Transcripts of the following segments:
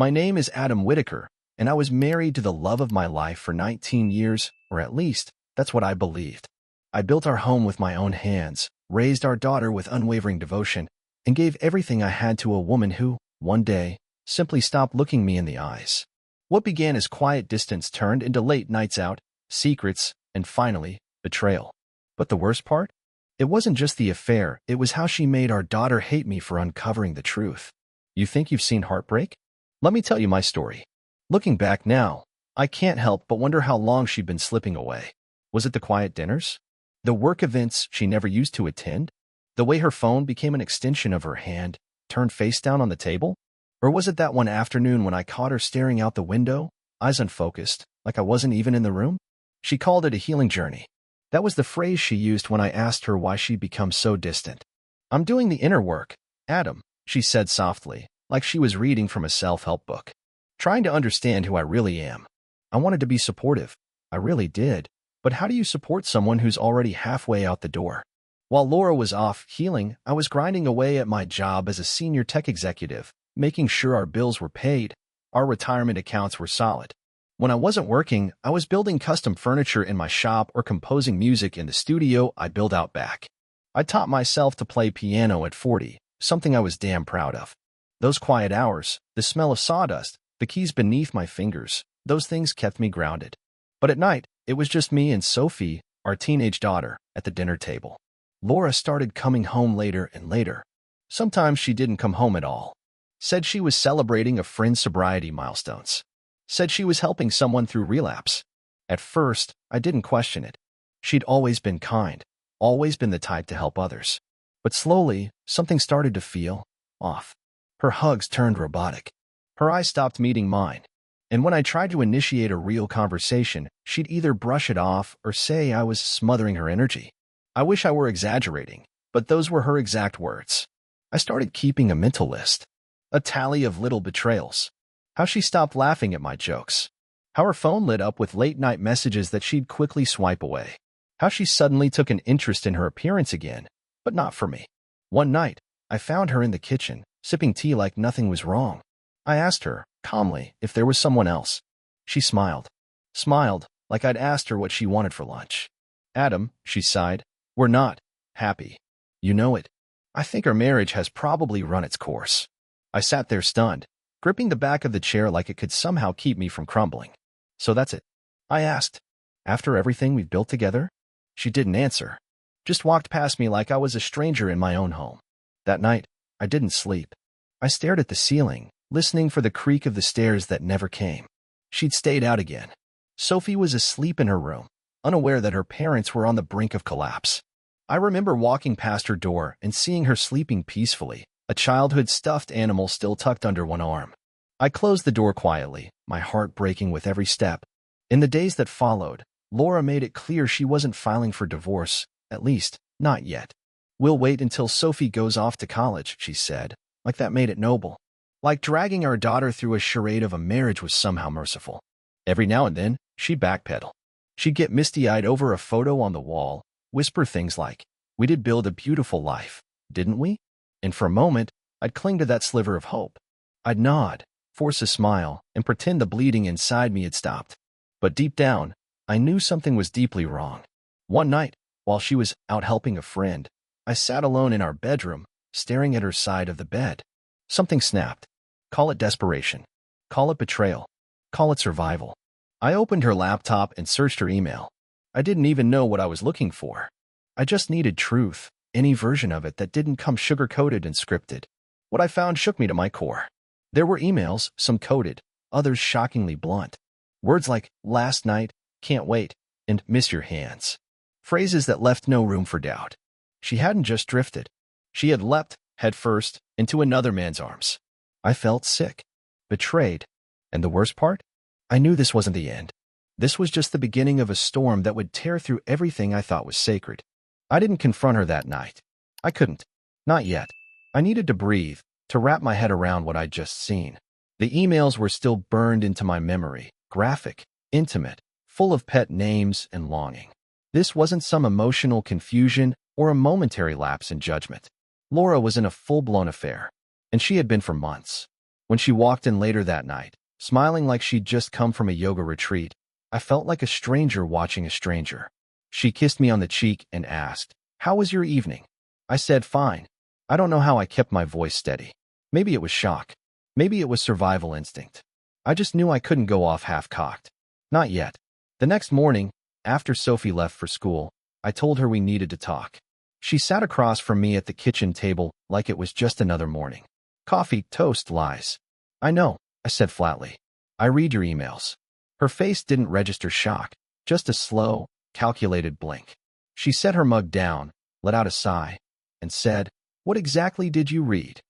My name is Adam Whitaker, and I was married to the love of my life for 19 years, or at least, that's what I believed. I built our home with my own hands, raised our daughter with unwavering devotion, and gave everything I had to a woman who, one day, simply stopped looking me in the eyes. What began as quiet distance turned into late nights out, secrets, and finally, betrayal. But the worst part? It wasn't just the affair, it was how she made our daughter hate me for uncovering the truth. You think you've seen heartbreak? Let me tell you my story. Looking back now, I can't help but wonder how long she'd been slipping away. Was it the quiet dinners? The work events she never used to attend? The way her phone became an extension of her hand, turned face down on the table? Or was it that one afternoon when I caught her staring out the window, eyes unfocused, like I wasn't even in the room? She called it a healing journey. That was the phrase she used when I asked her why she'd become so distant. "I'm doing the inner work, Adam," she said softly, like she was reading from a self-help book. "Trying to understand who I really am. I wanted to be supportive. I really did. But how do you support someone who's already halfway out the door?" While Laura was off healing, I was grinding away at my job as a senior tech executive, making sure our bills were paid, our retirement accounts were solid. When I wasn't working, I was building custom furniture in my shop or composing music in the studio I built out back. I taught myself to play piano at 40, something I was damn proud of. Those quiet hours, the smell of sawdust, the keys beneath my fingers, those things kept me grounded. But at night, it was just me and Sophie, our teenage daughter, at the dinner table. Laura started coming home later and later. Sometimes she didn't come home at all. Said she was celebrating a friend's sobriety milestones. Said she was helping someone through relapse. At first, I didn't question it. She'd always been kind, always been the type to help others. But slowly, something started to feel off. Her hugs turned robotic. Her eyes stopped meeting mine. And when I tried to initiate a real conversation, she'd either brush it off or say I was smothering her energy. I wish I were exaggerating, but those were her exact words. I started keeping a mental list. A tally of little betrayals. How she stopped laughing at my jokes. How her phone lit up with late-night messages that she'd quickly swipe away. How she suddenly took an interest in her appearance again, but not for me. One night, I found her in the kitchen, sipping tea like nothing was wrong. I asked her, calmly, if there was someone else. She smiled. Smiled, like I'd asked her what she wanted for lunch. "Adam," she sighed, "we're not happy. You know it. I think our marriage has probably run its course." I sat there stunned, gripping the back of the chair like it could somehow keep me from crumbling. "So that's it?" I asked. "After everything we've built together?" She didn't answer. Just walked past me like I was a stranger in my own home. That night, I didn't sleep. I stared at the ceiling, listening for the creak of the stairs that never came. She'd stayed out again. Sophie was asleep in her room, unaware that her parents were on the brink of collapse. I remember walking past her door and seeing her sleeping peacefully, a childhood stuffed animal still tucked under one arm. I closed the door quietly, my heart breaking with every step. In the days that followed, Laura made it clear she wasn't filing for divorce, at least, not yet. "We'll wait until Sophie goes off to college," she said, like that made it noble. Like dragging our daughter through a charade of a marriage was somehow merciful. Every now and then, she'd backpedal. She'd get misty-eyed over a photo on the wall, whisper things like, "We did build a beautiful life, didn't we?" And for a moment, I'd cling to that sliver of hope. I'd nod, force a smile, and pretend the bleeding inside me had stopped. But deep down, I knew something was deeply wrong. One night, while she was out helping a friend, I sat alone in our bedroom, staring at her side of the bed. Something snapped. Call it desperation. Call it betrayal. Call it survival. I opened her laptop and searched her email. I didn't even know what I was looking for. I just needed truth, any version of it that didn't come sugar-coated and scripted. What I found shook me to my core. There were emails, some coded, others shockingly blunt. Words like, "last night," "can't wait," and "miss your hands." Phrases that left no room for doubt. She hadn't just drifted. She had leapt, headfirst, into another man's arms. I felt sick, betrayed, and the worst part? I knew this wasn't the end. This was just the beginning of a storm that would tear through everything I thought was sacred. I didn't confront her that night. I couldn't. Not yet. I needed to breathe, to wrap my head around what I'd just seen. The emails were still burned into my memory, graphic, intimate, full of pet names and longing. This wasn't some emotional confusion or a momentary lapse in judgment. Laura was in a full-blown affair, and she had been for months. When she walked in later that night, smiling like she'd just come from a yoga retreat, I felt like a stranger watching a stranger. She kissed me on the cheek and asked, "How was your evening?" I said, "Fine." I don't know how I kept my voice steady. Maybe it was shock. Maybe it was survival instinct. I just knew I couldn't go off half-cocked. Not yet. The next morning, after Sophie left for school, I told her we needed to talk. She sat across from me at the kitchen table like it was just another morning. Coffee, toast, lies. "I know," I said flatly. "I read your emails." Her face didn't register shock, just a slow, calculated blink. She set her mug down, let out a sigh, and said, "What exactly did you read?"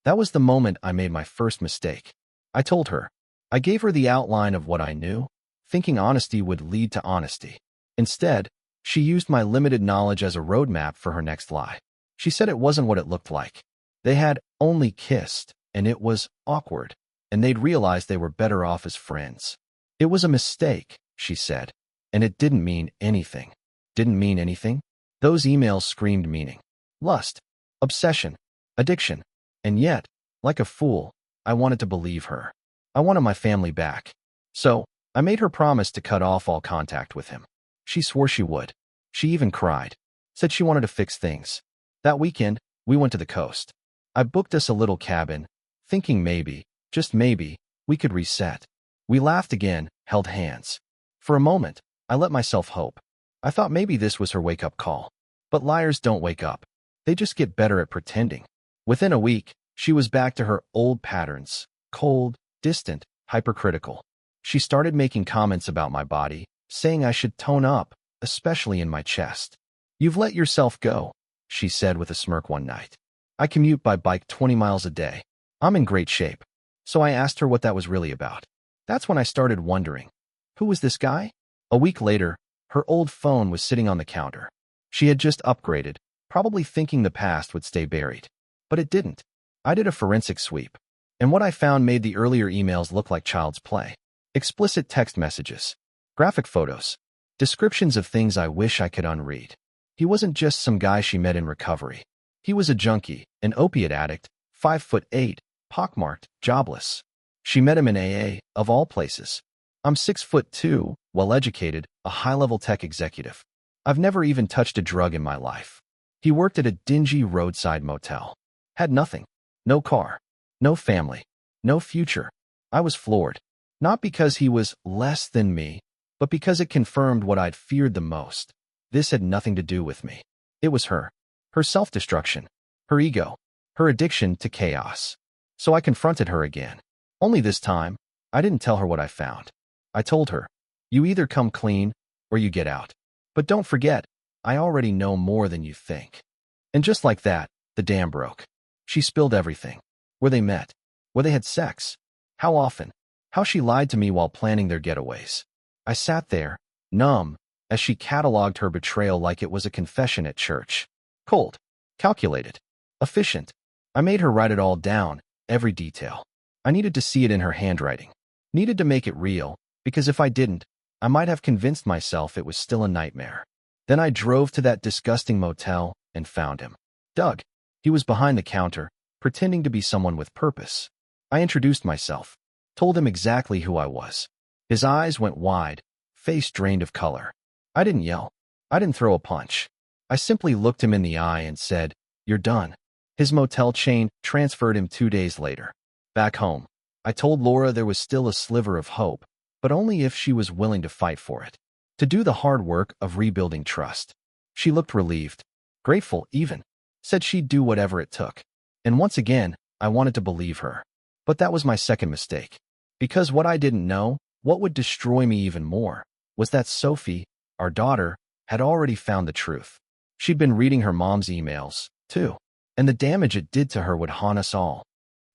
That was the moment I made my first mistake. I told her. I gave her the outline of what I knew, thinking honesty would lead to honesty. Instead, she used my limited knowledge as a roadmap for her next lie. She said it wasn't what it looked like. They had only kissed, and it was awkward, and they'd realized they were better off as friends. It was a mistake, she said, and it didn't mean anything. Didn't mean anything? Those emails screamed meaning. Lust, obsession, addiction. And yet, like a fool, I wanted to believe her. I wanted my family back. So, I made her promise to cut off all contact with him. She swore she would. She even cried. Said she wanted to fix things. That weekend, we went to the coast. I booked us a little cabin, thinking maybe, just maybe, we could reset. We laughed again, held hands. For a moment, I let myself hope. I thought maybe this was her wake-up call. But liars don't wake up. They just get better at pretending. Within a week, she was back to her old patterns, cold, distant, hypercritical. She started making comments about my body, saying I should tone up, especially in my chest. "You've let yourself go," she said with a smirk one night. "I commute by bike 20 miles a day. I'm in great shape." So I asked her what that was really about. That's when I started wondering, who was this guy? A week later, her old phone was sitting on the counter. She had just upgraded, probably thinking the past would stay buried. But it didn't. I did a forensic sweep, and what I found made the earlier emails look like child's play. Explicit text messages, graphic photos, descriptions of things I wish I could unread. He wasn't just some guy she met in recovery. He was a junkie, an opiate addict, 5'8", pockmarked, jobless. She met him in AA, of all places. I'm 6'2", well-educated, a high-level tech executive. I've never even touched a drug in my life. He worked at a dingy roadside motel. Had nothing. No car. No family. No future. I was floored. Not because he was less than me, but because it confirmed what I'd feared the most. This had nothing to do with me. It was her. Her self-destruction. Her ego. Her addiction to chaos. So I confronted her again. Only this time, I didn't tell her what I found. I told her, "You either come clean, or you get out. But don't forget, I already know more than you think." And just like that, the dam broke. She spilled everything. Where they met. Where they had sex. How often. How she lied to me while planning their getaways. I sat there, numb, as she cataloged her betrayal like it was a confession at church. Cold. Calculated. Efficient. I made her write it all down, every detail. I needed to see it in her handwriting. Needed to make it real, because if I didn't, I might have convinced myself it was still a nightmare. Then I drove to that disgusting motel and found him. Doug. He was behind the counter, pretending to be someone with purpose. I introduced myself, told him exactly who I was. His eyes went wide, face drained of color. I didn't yell. I didn't throw a punch. I simply looked him in the eye and said, "You're done." His motel chain transferred him 2 days later. Back home, I told Laura there was still a sliver of hope, but only if she was willing to fight for it. To do the hard work of rebuilding trust. She looked relieved, grateful even, said she'd do whatever it took. And once again, I wanted to believe her. But that was my second mistake. Because what I didn't know, what would destroy me even more, was that Sophie, our daughter, had already found the truth. She'd been reading her mom's emails, too. And the damage it did to her would haunt us all.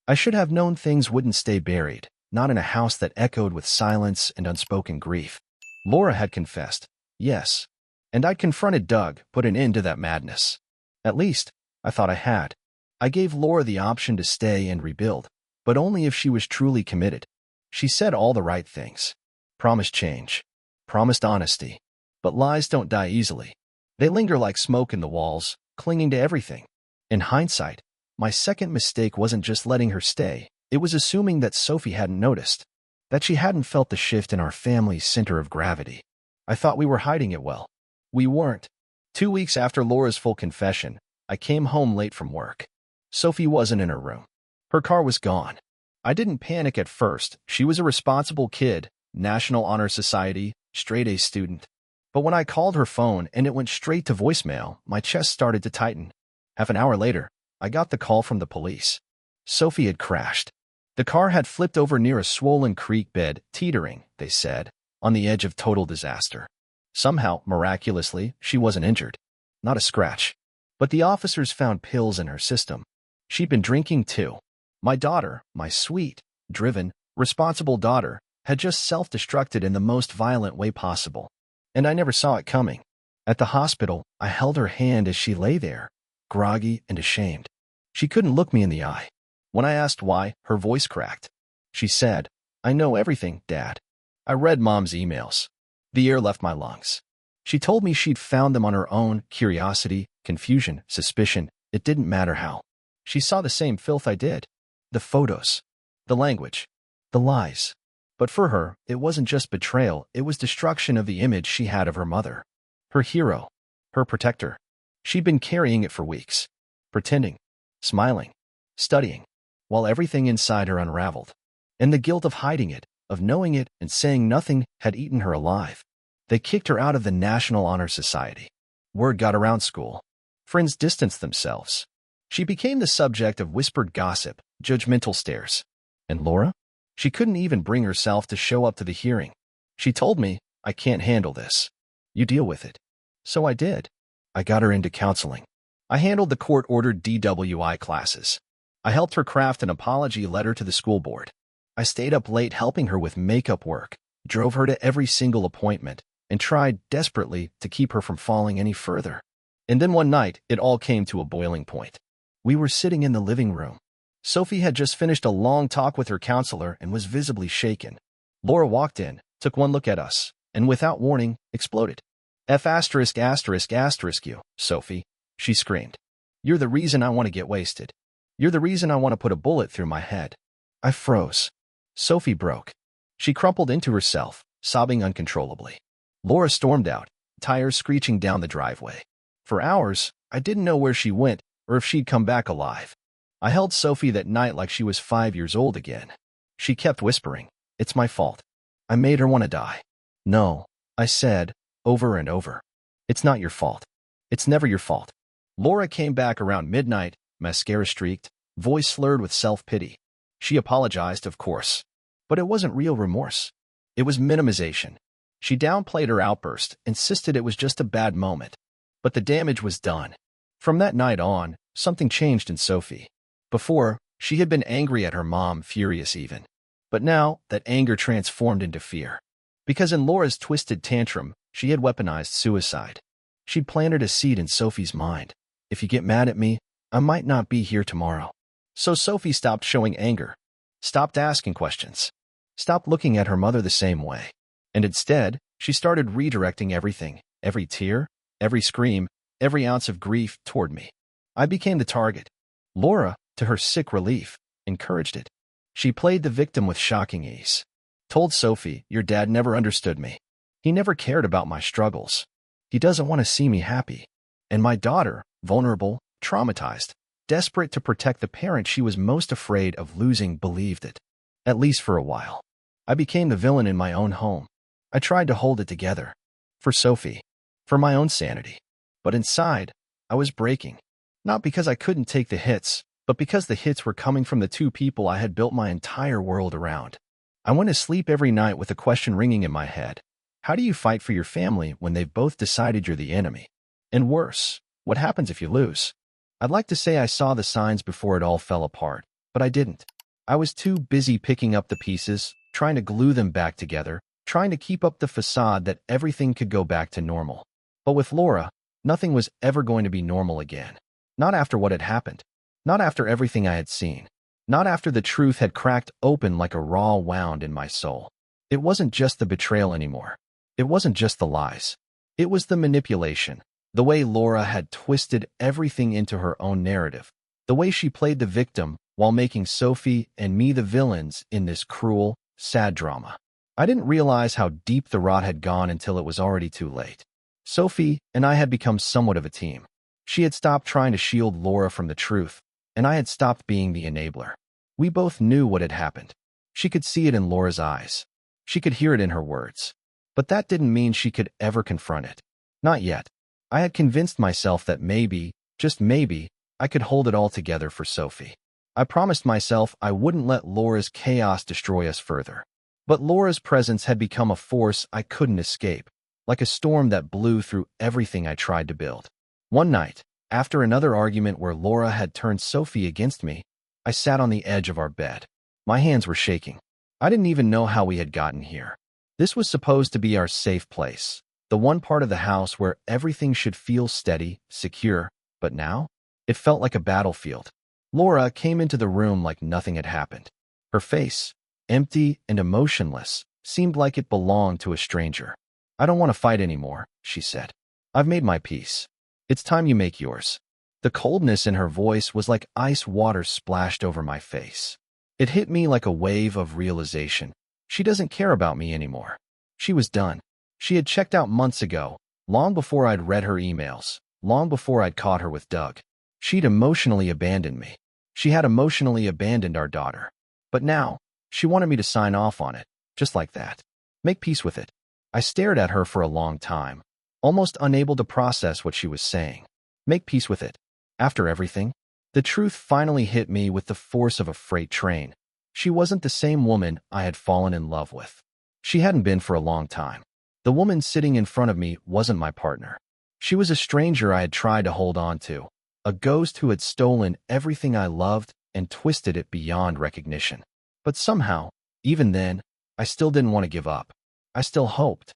I should have known things wouldn't stay buried, not in a house that echoed with silence and unspoken grief. Laura had confessed, yes. And I'd confronted Doug, put an end to that madness. At least, I thought I had. I gave Laura the option to stay and rebuild, but only if she was truly committed. She said all the right things. Promised change. Promised honesty. But lies don't die easily. They linger like smoke in the walls, clinging to everything. In hindsight, my second mistake wasn't just letting her stay, It was assuming that Sophie hadn't noticed, that she hadn't felt the shift in our family's center of gravity. I thought we were hiding it well. We weren't. 2 weeks after Laura's full confession, I came home late from work. Sophie wasn't in her room. Her car was gone. I didn't panic at first. She was a responsible kid, National Honor Society, straight-A student. But when I called her phone and it went straight to voicemail, my chest started to tighten. Half an hour later, I got the call from the police. Sophie had crashed. The car had flipped over near a swollen creek bed, teetering, they said, on the edge of total disaster. Somehow, miraculously, she wasn't injured. Not a scratch. But the officers found pills in her system. She'd been drinking too. My daughter, my sweet, driven, responsible daughter, had just self-destructed in the most violent way possible. And I never saw it coming. At the hospital, I held her hand as she lay there, groggy and ashamed. She couldn't look me in the eye. When I asked why, her voice cracked. She said, "I know everything, Dad. I read Mom's emails." The air left my lungs. She told me she'd found them on her own, curiosity, confusion, suspicion. It didn't matter how. She saw the same filth I did. The photos, the language, the lies. But for her, it wasn't just betrayal, it was destruction of the image she had of her mother. Her hero, her protector. She'd been carrying it for weeks. Pretending, smiling, studying, while everything inside her unraveled. And the guilt of hiding it, of knowing it and saying nothing, had eaten her alive. They kicked her out of the National Honor Society. Word got around school. Friends distanced themselves. She became the subject of whispered gossip, judgmental stares. And Laura? She couldn't even bring herself to show up to the hearing. She told me, "I can't handle this. You deal with it." So I did. I got her into counseling. I handled the court-ordered DWI classes. I helped her craft an apology letter to the school board. I stayed up late helping her with makeup work, drove her to every single appointment, and tried desperately to keep her from falling any further. And then one night, it all came to a boiling point. We were sitting in the living room. Sophie had just finished a long talk with her counselor and was visibly shaken. Laura walked in, took one look at us, and without warning, exploded. You, Sophie, she screamed. "You're the reason I want to get wasted. You're the reason I want to put a bullet through my head." I froze. Sophie broke. She crumpled into herself, sobbing uncontrollably. Laura stormed out, tires screeching down the driveway. For hours, I didn't know where she went or if she'd come back alive. I held Sophie that night like she was 5 years old again. She kept whispering, "It's my fault. I made her want to die." "No," I said, over and over. "It's not your fault. It's never your fault." Laura came back around midnight, mascara streaked, voice slurred with self-pity. She apologized, of course. But it wasn't real remorse. It was minimization. She downplayed her outburst, insisted it was just a bad moment. But the damage was done. From that night on, something changed in Sophie. Before, she had been angry at her mom, furious even. But now, that anger transformed into fear. Because in Laura's twisted tantrum, she had weaponized suicide. She'd planted a seed in Sophie's mind. If you get mad at me, I might not be here tomorrow. So Sophie stopped showing anger, stopped asking questions, stopped looking at her mother the same way. And instead, she started redirecting everything, every tear, every scream, every ounce of grief toward me. I became the target. Laura, to her sick relief, encouraged it. She played the victim with shocking ease. Told Sophie, "Your dad never understood me. He never cared about my struggles. He doesn't want to see me happy." And my daughter, vulnerable, traumatized, desperate to protect the parent she was most afraid of losing, believed it. At least for a while. I became the villain in my own home. I tried to hold it together. For Sophie. For my own sanity. But inside, I was breaking. Not because I couldn't take the hits, but because the hits were coming from the two people I had built my entire world around. I went to sleep every night with a question ringing in my head. How do you fight for your family when they've both decided you're the enemy? And worse, what happens if you lose? I'd like to say I saw the signs before it all fell apart, but I didn't. I was too busy picking up the pieces, trying to glue them back together, trying to keep up the facade that everything could go back to normal. But with Laura, nothing was ever going to be normal again. Not after what had happened. Not after everything I had seen. Not after the truth had cracked open like a raw wound in my soul. It wasn't just the betrayal anymore. It wasn't just the lies. It was the manipulation. The way Laura had twisted everything into her own narrative. The way she played the victim, while making Sophie and me the villains in this cruel, sad drama. I didn't realize how deep the rot had gone until it was already too late. Sophie and I had become somewhat of a team. She had stopped trying to shield Laura from the truth, and I had stopped being the enabler. We both knew what had happened. She could see it in Laura's eyes. She could hear it in her words. But that didn't mean she could ever confront it. Not yet. I had convinced myself that maybe, just maybe, I could hold it all together for Sophie. I promised myself I wouldn't let Laura's chaos destroy us further. But Laura's presence had become a force I couldn't escape, like a storm that blew through everything I tried to build. One night, after another argument where Laura had turned Sophie against me, I sat on the edge of our bed. My hands were shaking. I didn't even know how we had gotten here. This was supposed to be our safe place, the one part of the house where everything should feel steady, secure, but now, it felt like a battlefield. Laura came into the room like nothing had happened. Her face, empty and emotionless, seemed like it belonged to a stranger. "I don't want to fight anymore," she said. "I've made my peace. It's time you make yours." The coldness in her voice was like ice water splashed over my face. It hit me like a wave of realization. She doesn't care about me anymore. She was done. She had checked out months ago, long before I'd read her emails, long before I'd caught her with Doug. She'd emotionally abandoned me. She had emotionally abandoned our daughter. But now, she wanted me to sign off on it, just like that. Make peace with it. I stared at her for a long time, almost unable to process what she was saying. Make peace with it. After everything, the truth finally hit me with the force of a freight train. She wasn't the same woman I had fallen in love with. She hadn't been for a long time. The woman sitting in front of me wasn't my partner. She was a stranger I had tried to hold on to, a ghost who had stolen everything I loved and twisted it beyond recognition. But somehow, even then, I still didn't want to give up. I still hoped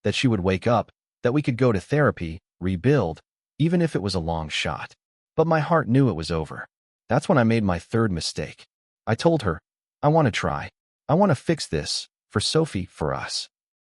that she would wake up, that we could go to therapy, rebuild, even if it was a long shot. But my heart knew it was over. That's when I made my third mistake. I told her, "I want to try. I want to fix this, for Sophie, for us."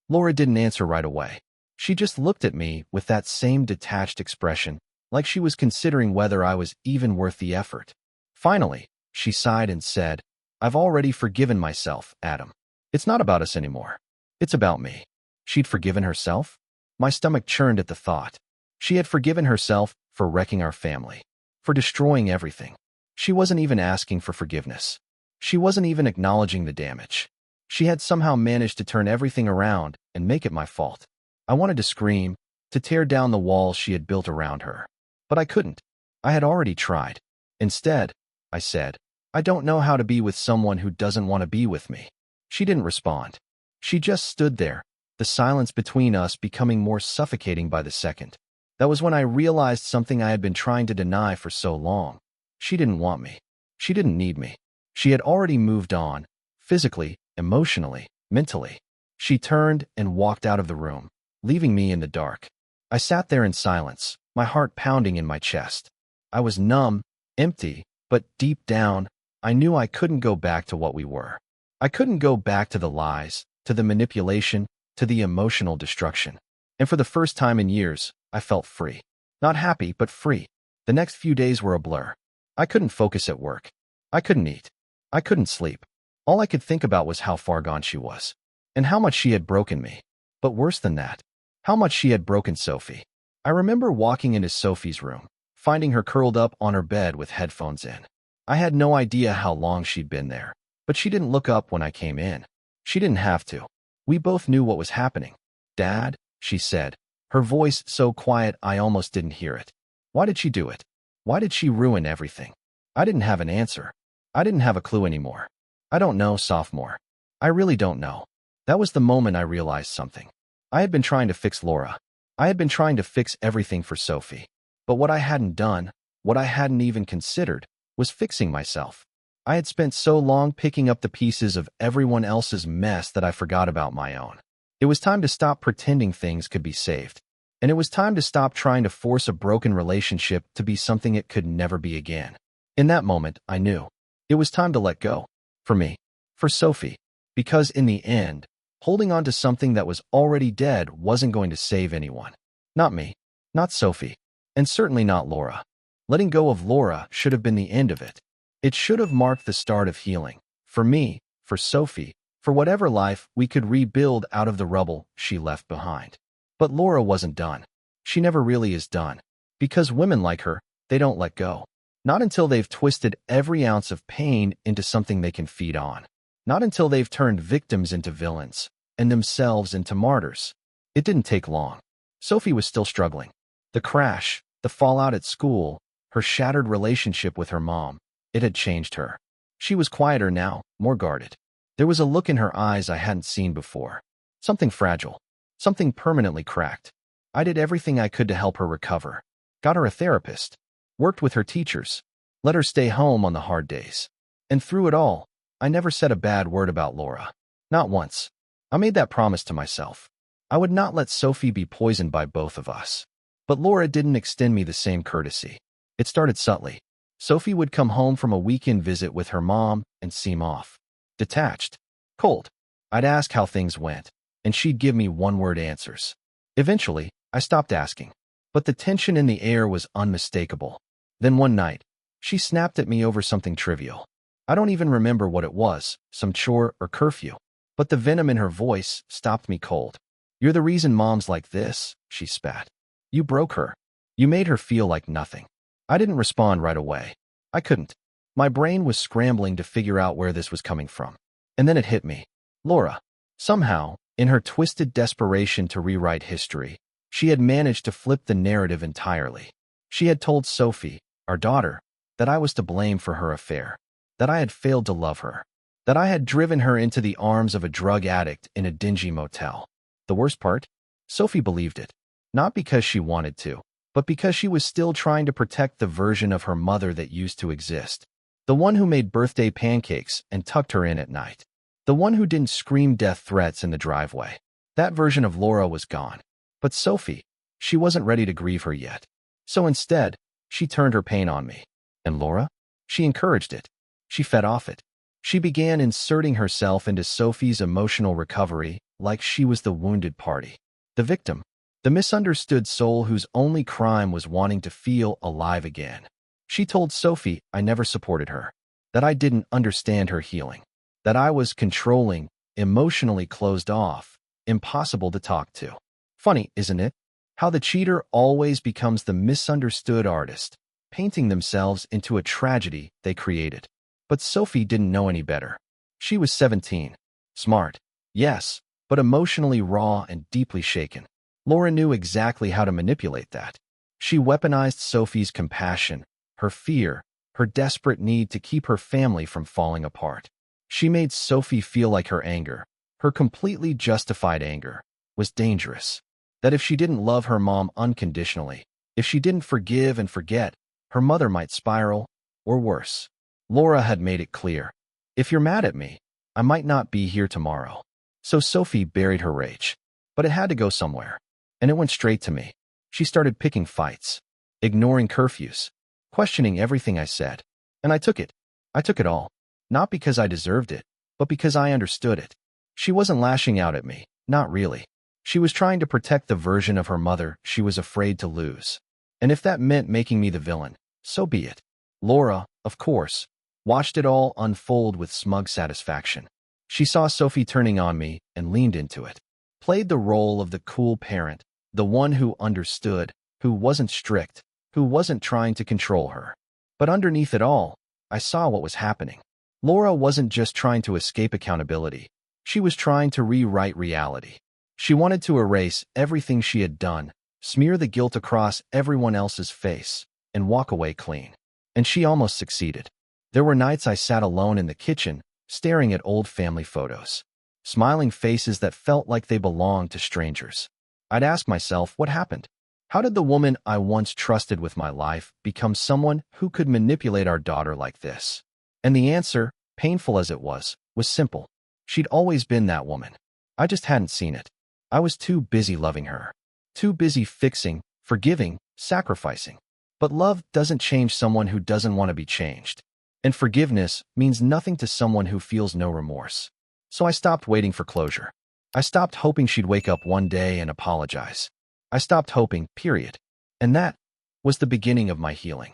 Laura didn't answer right away. She just looked at me with that same detached expression, like she was considering whether I was even worth the effort. Finally, she sighed and said, "I've already forgiven myself, Adam. It's not about us anymore. It's about me." She'd forgiven herself? My stomach churned at the thought. She had forgiven herself for wrecking our family, for destroying everything. She wasn't even asking for forgiveness. She wasn't even acknowledging the damage. She had somehow managed to turn everything around and make it my fault. I wanted to scream, to tear down the walls she had built around her. But I couldn't. I had already tried. Instead, I said, "I don't know how to be with someone who doesn't want to be with me." She didn't respond. She just stood there, the silence between us becoming more suffocating by the second. That was when I realized something I had been trying to deny for so long. She didn't want me. She didn't need me. She had already moved on, physically, emotionally, mentally. She turned and walked out of the room, leaving me in the dark. I sat there in silence, my heart pounding in my chest. I was numb, empty, but deep down, I knew I couldn't go back to what we were. I couldn't go back to the lies, to the manipulation, to the emotional destruction. And for the first time in years, I felt free. Not happy, but free. The next few days were a blur. I couldn't focus at work. I couldn't eat. I couldn't sleep. All I could think about was how far gone she was, and how much she had broken me. But worse than that, how much she had broken Sophie. I remember walking into Sophie's room, finding her curled up on her bed with headphones in. I had no idea how long she'd been there, but she didn't look up when I came in. She didn't have to. We both knew what was happening. "Dad," she said, her voice so quiet I almost didn't hear it. Why did she do it? Why did she ruin everything? I didn't have an answer. I didn't have a clue anymore. I don't know, sophomore. I really don't know. That was the moment I realized something. I had been trying to fix Laura. I had been trying to fix everything for Sophie. But what I hadn't done, what I hadn't even considered, was fixing myself. I had spent so long picking up the pieces of everyone else's mess that I forgot about my own. It was time to stop pretending things could be saved. And it was time to stop trying to force a broken relationship to be something it could never be again. In that moment, I knew. It was time to let go. For me. For Sophie. Because in the end, holding on to something that was already dead wasn't going to save anyone. Not me. Not Sophie. And certainly not Laura. Letting go of Laura should have been the end of it. It should have marked the start of healing. For me, for Sophie, for whatever life we could rebuild out of the rubble she left behind. But Laura wasn't done. She never really is done. Because women like her, they don't let go. Not until they've twisted every ounce of pain into something they can feed on. Not until they've turned victims into villains, and themselves into martyrs. It didn't take long. Sophie was still struggling. The crash, the fallout at school, her shattered relationship with her mom, it had changed her. She was quieter now, more guarded. There was a look in her eyes I hadn't seen before. Something fragile. Something permanently cracked. I did everything I could to help her recover. Got her a therapist. Worked with her teachers. Let her stay home on the hard days. And through it all, I never said a bad word about Laura. Not once. I made that promise to myself. I would not let Sophie be poisoned by both of us. But Laura didn't extend me the same courtesy. It started subtly. Sophie would come home from a weekend visit with her mom and seem off. Detached. Cold. I'd ask how things went, and she'd give me one-word answers. Eventually, I stopped asking. But the tension in the air was unmistakable. Then one night, she snapped at me over something trivial. I don't even remember what it was, some chore or curfew. But the venom in her voice stopped me cold. "You're the reason Mom's like this," she spat. "You broke her. You made her feel like nothing." I didn't respond right away. I couldn't. My brain was scrambling to figure out where this was coming from. And then it hit me. Laura. Somehow, in her twisted desperation to rewrite history, she had managed to flip the narrative entirely. She had told Sophie, our daughter, that I was to blame for her affair, that I had failed to love her, that I had driven her into the arms of a drug addict in a dingy motel. The worst part? Sophie believed it. Not because she wanted to, but because she was still trying to protect the version of her mother that used to exist. The one who made birthday pancakes and tucked her in at night. The one who didn't scream death threats in the driveway. That version of Laura was gone. But Sophie, she wasn't ready to grieve her yet. So instead, she turned her pain on me. And Laura? She encouraged it. She fed off it. She began inserting herself into Sophie's emotional recovery like she was the wounded party. The victim. The misunderstood soul whose only crime was wanting to feel alive again. She told Sophie I never supported her. That I didn't understand her healing. That I was controlling, emotionally closed off, impossible to talk to. Funny, isn't it? How the cheater always becomes the misunderstood artist, painting themselves into a tragedy they created. But Sophie didn't know any better. She was 17. Smart, yes, but emotionally raw and deeply shaken. Laura knew exactly how to manipulate that. She weaponized Sophie's compassion, her fear, her desperate need to keep her family from falling apart. She made Sophie feel like her anger, her completely justified anger, was dangerous. That if she didn't love her mom unconditionally, if she didn't forgive and forget, her mother might spiral, or worse. Laura had made it clear. If you're mad at me, I might not be here tomorrow. So Sophie buried her rage. But it had to go somewhere. And it went straight to me. She started picking fights, ignoring curfews, questioning everything I said. And I took it. I took it all. Not because I deserved it, but because I understood it. She wasn't lashing out at me, not really. She was trying to protect the version of her mother she was afraid to lose. And if that meant making me the villain, so be it. Laura, of course, watched it all unfold with smug satisfaction. She saw Sophie turning on me and leaned into it. Played the role of the cool parent, the one who understood, who wasn't strict, who wasn't trying to control her. But underneath it all, I saw what was happening. Laura wasn't just trying to escape accountability. She was trying to rewrite reality. She wanted to erase everything she had done, smear the guilt across everyone else's face, and walk away clean. And she almost succeeded. There were nights I sat alone in the kitchen, staring at old family photos. Smiling faces that felt like they belonged to strangers. I'd ask myself, what happened? How did the woman I once trusted with my life become someone who could manipulate our daughter like this? And the answer, painful as it was simple. She'd always been that woman. I just hadn't seen it. I was too busy loving her. Too busy fixing, forgiving, sacrificing. But love doesn't change someone who doesn't want to be changed. And forgiveness means nothing to someone who feels no remorse. So I stopped waiting for closure. I stopped hoping she'd wake up one day and apologize. I stopped hoping, period. And that was the beginning of my healing.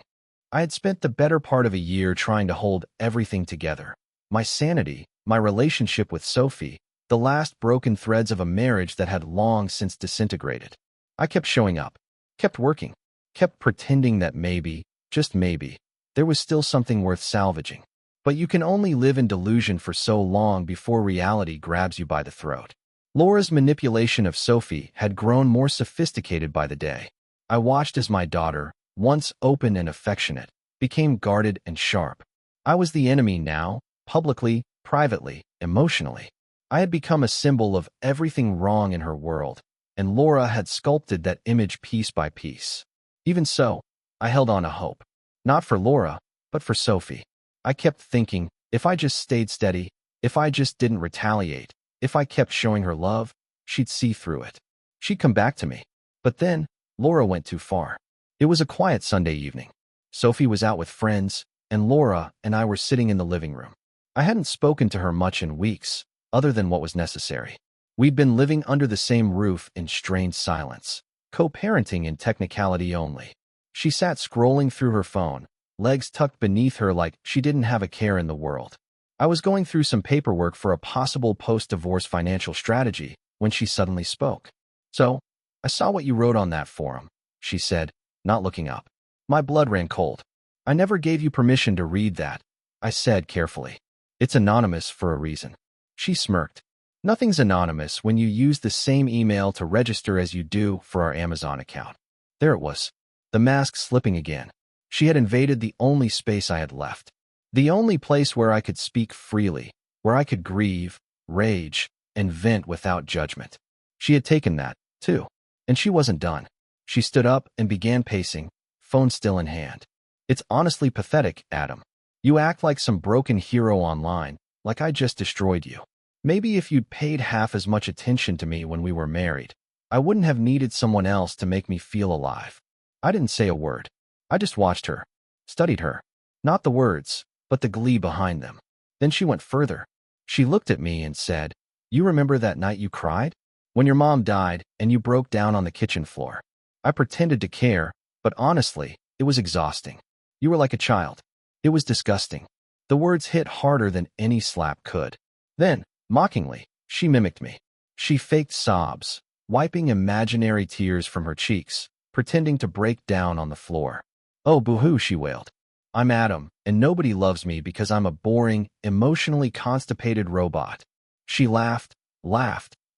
I had spent the better part of a year trying to hold everything together. My sanity, my relationship with Sophie, the last broken threads of a marriage that had long since disintegrated. I kept showing up, kept working, kept pretending that maybe, just maybe, there was still something worth salvaging. But you can only live in delusion for so long before reality grabs you by the throat. Laura's manipulation of Sophie had grown more sophisticated by the day. I watched as my daughter, once open and affectionate, became guarded and sharp. I was the enemy now, publicly, privately, emotionally. I had become a symbol of everything wrong in her world, and Laura had sculpted that image piece by piece. Even so, I held on to hope. Not for Laura, but for Sophie. I kept thinking, if I just stayed steady, if I just didn't retaliate, if I kept showing her love, she'd see through it. She'd come back to me. But then, Laura went too far. It was a quiet Sunday evening. Sophie was out with friends, and Laura and I were sitting in the living room. I hadn't spoken to her much in weeks, other than what was necessary. We'd been living under the same roof in strained silence, co-parenting in technicality only. She sat scrolling through her phone, legs tucked beneath her like she didn't have a care in the world. I was going through some paperwork for a possible post-divorce financial strategy when she suddenly spoke. "So, I saw what you wrote on that forum," she said, not looking up. My blood ran cold. "I never gave you permission to read that," I said carefully. "It's anonymous for a reason." She smirked. "Nothing's anonymous when you use the same email to register as you do for our Amazon account." There it was, the mask slipping again. She had invaded the only space I had left. The only place where I could speak freely, where I could grieve, rage, and vent without judgment. She had taken that, too. And she wasn't done. She stood up and began pacing, phone still in hand. "It's honestly pathetic, Adam. You act like some broken hero online, like I just destroyed you. Maybe if you'd paid half as much attention to me when we were married, I wouldn't have needed someone else to make me feel alive." I didn't say a word. I just watched her, studied her. Not the words, but the glee behind them. Then she went further. She looked at me and said, "You remember that night you cried? When your mom died and you broke down on the kitchen floor." I pretended to care, but honestly, it was exhausting. "You were like a child." It was disgusting. The words hit harder than any slap could. Then, mockingly, she mimicked me. She faked sobs, wiping imaginary tears from her cheeks, pretending to break down on the floor. "Oh, boo-hoo," she wailed. "I'm Adam, and nobody loves me because I'm a boring, emotionally constipated robot." She laughed,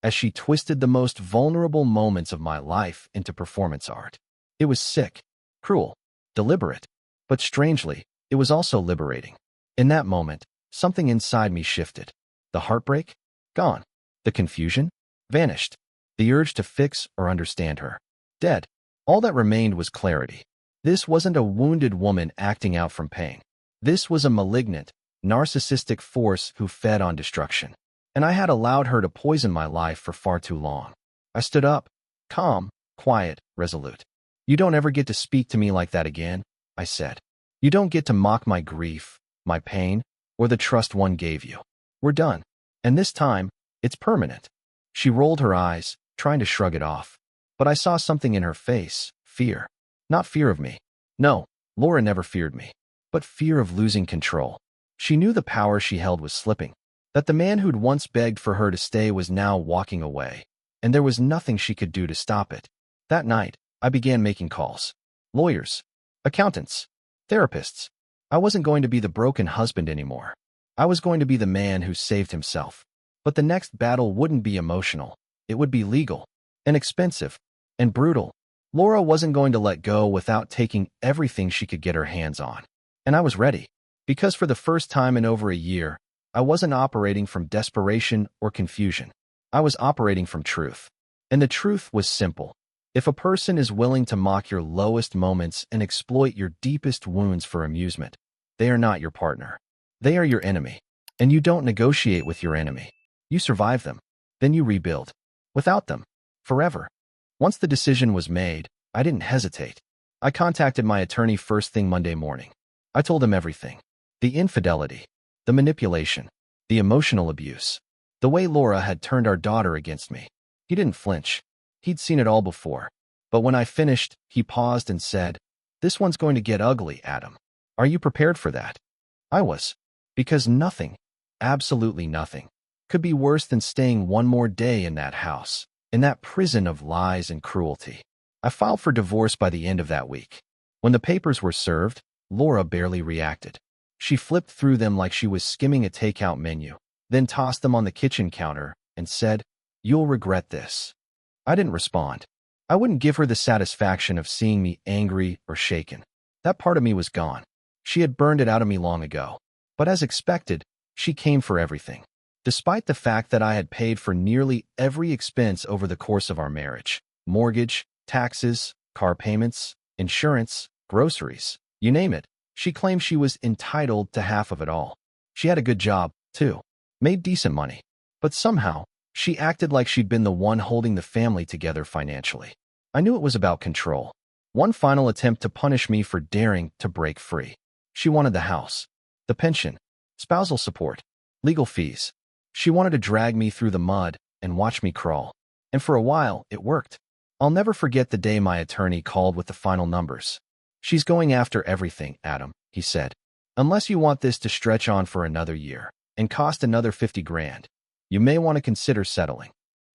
as she twisted the most vulnerable moments of my life into performance art. It was sick, cruel, deliberate, but strangely, it was also liberating. In that moment, something inside me shifted. The heartbreak? Gone. The confusion? Vanished. The urge to fix or understand her? Dead. All that remained was clarity. This wasn't a wounded woman acting out from pain. This was a malignant, narcissistic force who fed on destruction. And I had allowed her to poison my life for far too long. I stood up, calm, quiet, resolute. "You don't ever get to speak to me like that again," I said. "You don't get to mock my grief, my pain, or the trust one gave you. We're done. And this time, it's permanent." She rolled her eyes, trying to shrug it off. But I saw something in her face, fear. Not fear of me. No, Laura never feared me. But fear of losing control. She knew the power she held was slipping. That the man who'd once begged for her to stay was now walking away. And there was nothing she could do to stop it. That night, I began making calls. Lawyers, accountants, therapists. I wasn't going to be the broken husband anymore. I was going to be the man who saved himself. But the next battle wouldn't be emotional. It would be legal, and expensive, and brutal. Laura wasn't going to let go without taking everything she could get her hands on. And I was ready. Because for the first time in over a year, I wasn't operating from desperation or confusion. I was operating from truth. And the truth was simple. If a person is willing to mock your lowest moments and exploit your deepest wounds for amusement, they are not your partner. They are your enemy. And you don't negotiate with your enemy. You survive them. Then you rebuild. Without them. Forever. Once the decision was made, I didn't hesitate. I contacted my attorney first thing Monday morning. I told him everything. The infidelity, the manipulation, the emotional abuse, the way Laura had turned our daughter against me. He didn't flinch. He'd seen it all before. But when I finished, he paused and said, This one's going to get ugly, Adam. Are you prepared for that? I was. Because nothing, absolutely nothing, could be worse than staying one more day in that house, in that prison of lies and cruelty. I filed for divorce by the end of that week. When the papers were served, Laura barely reacted. She flipped through them like she was skimming a takeout menu, then tossed them on the kitchen counter and said, "You'll regret this." I didn't respond. I wouldn't give her the satisfaction of seeing me angry or shaken. That part of me was gone. She had burned it out of me long ago. But as expected, she came for everything. Despite the fact that I had paid for nearly every expense over the course of our marriage, mortgage, taxes, car payments, insurance, groceries, you name it, she claimed she was entitled to half of it all. She had a good job, too, made decent money. But somehow, she acted like she'd been the one holding the family together financially. I knew it was about control. One final attempt to punish me for daring to break free. She wanted the house, the pension, spousal support, legal fees. She wanted to drag me through the mud and watch me crawl. And for a while, it worked. I'll never forget the day my attorney called with the final numbers. "She's going after everything, Adam," he said. "Unless you want this to stretch on for another year and cost another 50 grand, you may want to consider settling."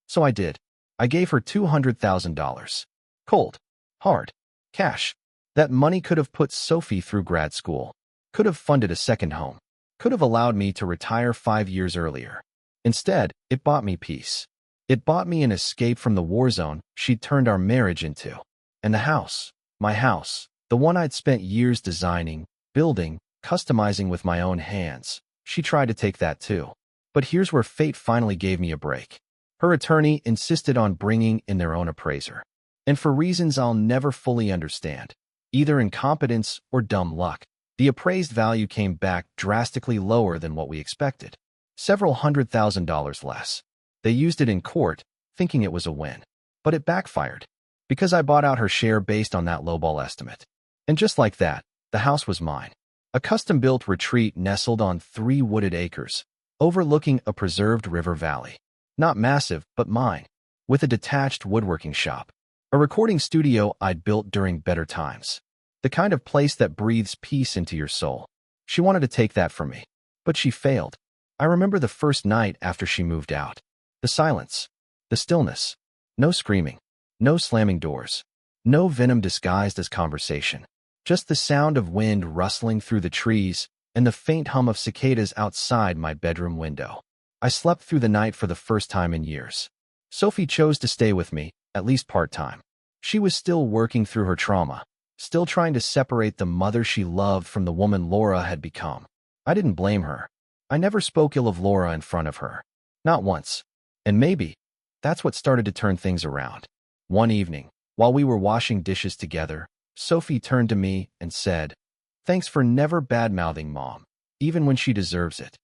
So I did. I gave her $200,000. Cold, hard, cash. That money could have put Sophie through grad school, could have funded a second home, could have allowed me to retire 5 years earlier. Instead, it bought me peace. It bought me an escape from the war zone she'd turned our marriage into. And the house, my house, the one I'd spent years designing, building, customizing with my own hands, she tried to take that too. But here's where fate finally gave me a break. Her attorney insisted on bringing in their own appraiser. And for reasons I'll never fully understand, either incompetence or dumb luck, the appraised value came back drastically lower than what we expected. Several $100,000 less. They used it in court, thinking it was a win. But it backfired, because I bought out her share based on that lowball estimate. And just like that, the house was mine. A custom-built retreat nestled on 3 wooded acres, overlooking a preserved river valley. Not massive, but mine. With a detached woodworking shop. A recording studio I'd built during better times. The kind of place that breathes peace into your soul. She wanted to take that from me. But she failed. I remember the first night after she moved out. The silence. The stillness. No screaming. No slamming doors. No venom disguised as conversation. Just the sound of wind rustling through the trees and the faint hum of cicadas outside my bedroom window. I slept through the night for the first time in years. Sophie chose to stay with me, at least part-time. She was still working through her trauma, still trying to separate the mother she loved from the woman Laura had become. I didn't blame her. I never spoke ill of Laura in front of her. Not once. And maybe that's what started to turn things around. One evening, while we were washing dishes together, Sophie turned to me and said, "Thanks for never bad-mouthing Mom, even when she deserves it."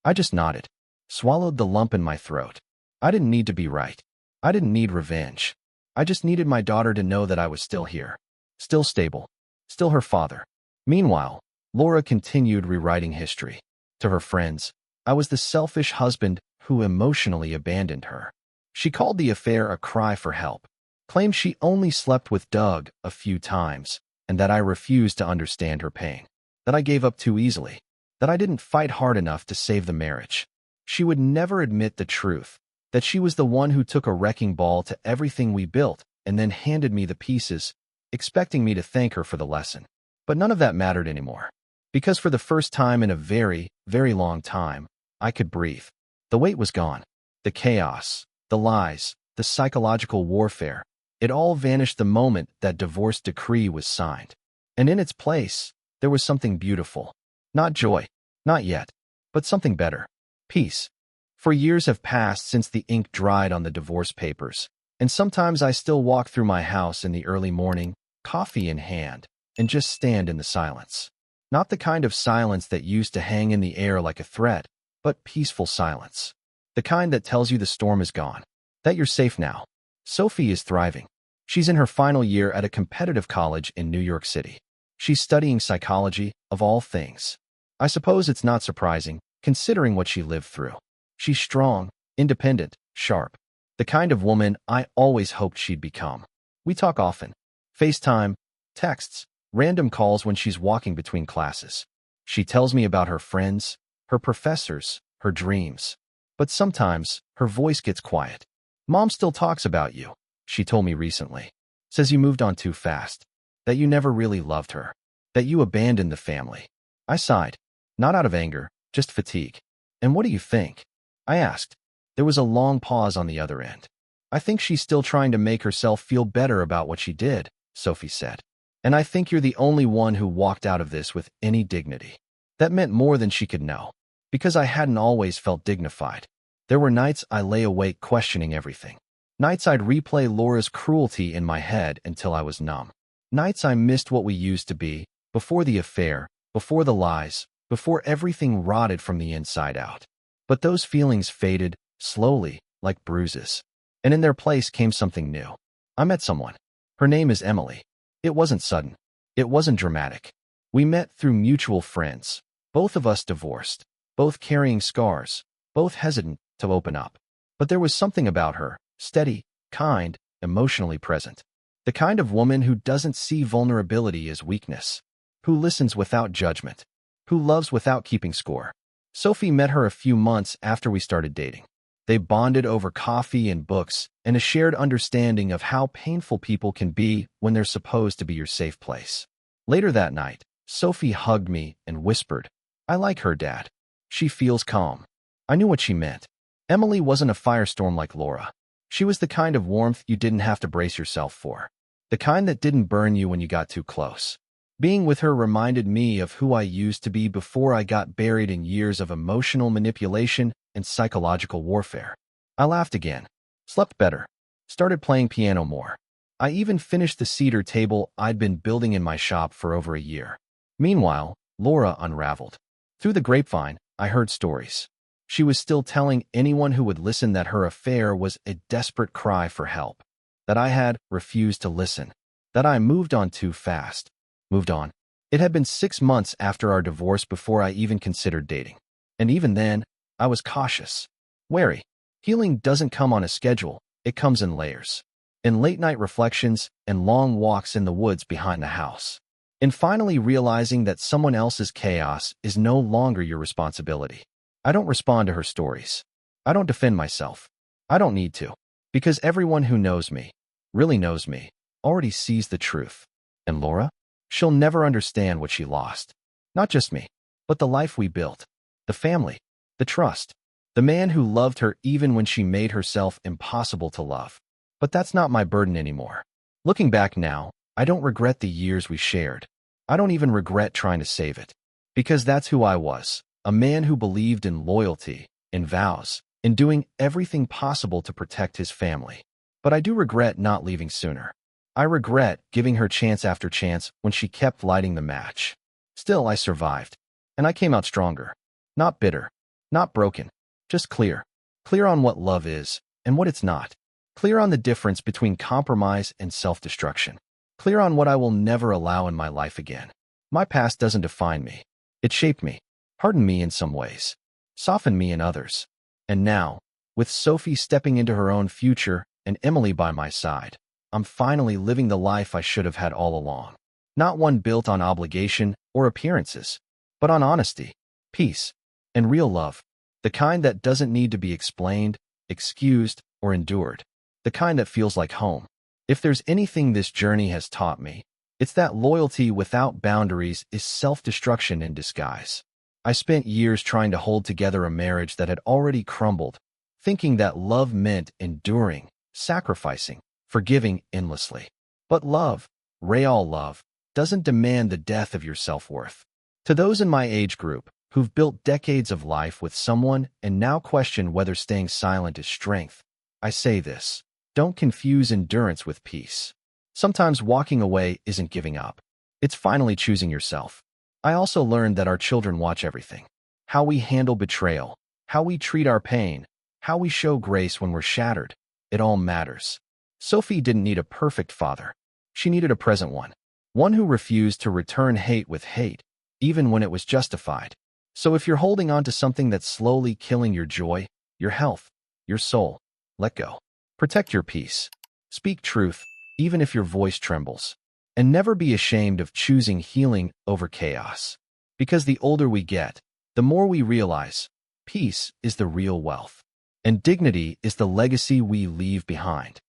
I just nodded, swallowed the lump in my throat. I didn't need to be right. I didn't need revenge. I just needed my daughter to know that I was still here, still stable, still her father. Meanwhile, Laura continued rewriting history. To her friends, I was the selfish husband who emotionally abandoned her. She called the affair a cry for help, claimed she only slept with Doug a few times, and that I refused to understand her pain, that I gave up too easily, that I didn't fight hard enough to save the marriage. She would never admit the truth, that she was the one who took a wrecking ball to everything we built and then handed me the pieces, expecting me to thank her for the lesson. But none of that mattered anymore, because for the first time in a very, very long time, I could breathe. The weight was gone. The chaos, the lies, the psychological warfare, it all vanished the moment that divorce decree was signed. And in its place, there was something beautiful. Not joy, not yet, but something better. Peace. For years have passed since the ink dried on the divorce papers, and sometimes I still walk through my house in the early morning, coffee in hand, and just stand in the silence. Not the kind of silence that used to hang in the air like a threat, but peaceful silence. The kind that tells you the storm is gone, that you're safe now. Sophie is thriving. She's in her final year at a competitive college in New York City. She's studying psychology, of all things. I suppose it's not surprising, considering what she lived through. She's strong, independent, sharp. The kind of woman I always hoped she'd become. We talk often. FaceTime, texts, Random calls when she's walking between classes. She tells me about her friends, her professors, her dreams. But sometimes, her voice gets quiet. Mom still talks about you, she told me recently. Says you moved on too fast. That you never really loved her. That you abandoned the family. I sighed. Not out of anger, just fatigue. And what do you think? I asked. There was a long pause on the other end. I think she's still trying to make herself feel better about what she did, Sophie said. And I think you're the only one who walked out of this with any dignity. That meant more than she could know. Because I hadn't always felt dignified. There were nights I lay awake questioning everything. Nights I'd replay Laura's cruelty in my head until I was numb. Nights I missed what we used to be, before the affair, before the lies, before everything rotted from the inside out. But those feelings faded, slowly, like bruises. And in their place came something new. I met someone. Her name is Emily. It wasn't sudden. It wasn't dramatic. We met through mutual friends. Both of us divorced. Both carrying scars. Both hesitant to open up. But there was something about her, steady, kind, emotionally present. The kind of woman who doesn't see vulnerability as weakness. Who listens without judgment. Who loves without keeping score. Sophie met her a few months after we started dating. They bonded over coffee and books and a shared understanding of how painful people can be when they're supposed to be your safe place. Later that night, Sophie hugged me and whispered, "I like her, Dad. She feels calm." I knew what she meant. Emily wasn't a firestorm like Laura. She was the kind of warmth you didn't have to brace yourself for. The kind that didn't burn you when you got too close. Being with her reminded me of who I used to be before I got buried in years of emotional manipulation and psychological warfare. I laughed again, slept better, started playing piano more. I even finished the cedar table I'd been building in my shop for over a year. Meanwhile, Laura unraveled. Through the grapevine, I heard stories. She was still telling anyone who would listen that her affair was a desperate cry for help. That I had refused to listen. That I moved on too fast. Moved on. It had been 6 months after our divorce before I even considered dating. And even then, I was cautious. Wary. Healing doesn't come on a schedule, it comes in layers. In late-night reflections and long walks in the woods behind the house. In finally realizing that someone else's chaos is no longer your responsibility. I don't respond to her stories. I don't defend myself. I don't need to. Because everyone who knows me, really knows me, already sees the truth. And Laura? She'll never understand what she lost. Not just me, but the life we built. The family. The trust. The man who loved her even when she made herself impossible to love. But that's not my burden anymore. Looking back now, I don't regret the years we shared. I don't even regret trying to save it. Because that's who I was. A man who believed in loyalty, in vows, in doing everything possible to protect his family. But I do regret not leaving sooner. I regret giving her chance after chance when she kept lighting the match. Still, I survived. And I came out stronger. Not bitter. Not broken. Just clear. Clear on what love is and what it's not. Clear on the difference between compromise and self-destruction. Clear on what I will never allow in my life again. My past doesn't define me. It shaped me, hardened me in some ways, softened me in others. And now, with Sophie stepping into her own future and Emily by my side, I'm finally living the life I should have had all along. Not one built on obligation or appearances, but on honesty, peace, and real love. The kind that doesn't need to be explained, excused, or endured. The kind that feels like home. If there's anything this journey has taught me, it's that loyalty without boundaries is self-destruction in disguise. I spent years trying to hold together a marriage that had already crumbled, thinking that love meant enduring, sacrificing, forgiving endlessly. But love, real love, doesn't demand the death of your self-worth. To those in my age group, who've built decades of life with someone and now question whether staying silent is strength, I say this: don't confuse endurance with peace. Sometimes walking away isn't giving up. It's finally choosing yourself. I also learned that our children watch everything. How we handle betrayal, how we treat our pain, how we show grace when we're shattered. It all matters. Sophie didn't need a perfect father. She needed a present one. One who refused to return hate with hate, even when it was justified. So if you're holding on to something that's slowly killing your joy, your health, your soul, let go. Protect your peace. Speak truth, even if your voice trembles. And never be ashamed of choosing healing over chaos. Because the older we get, the more we realize peace is the real wealth, and dignity is the legacy we leave behind.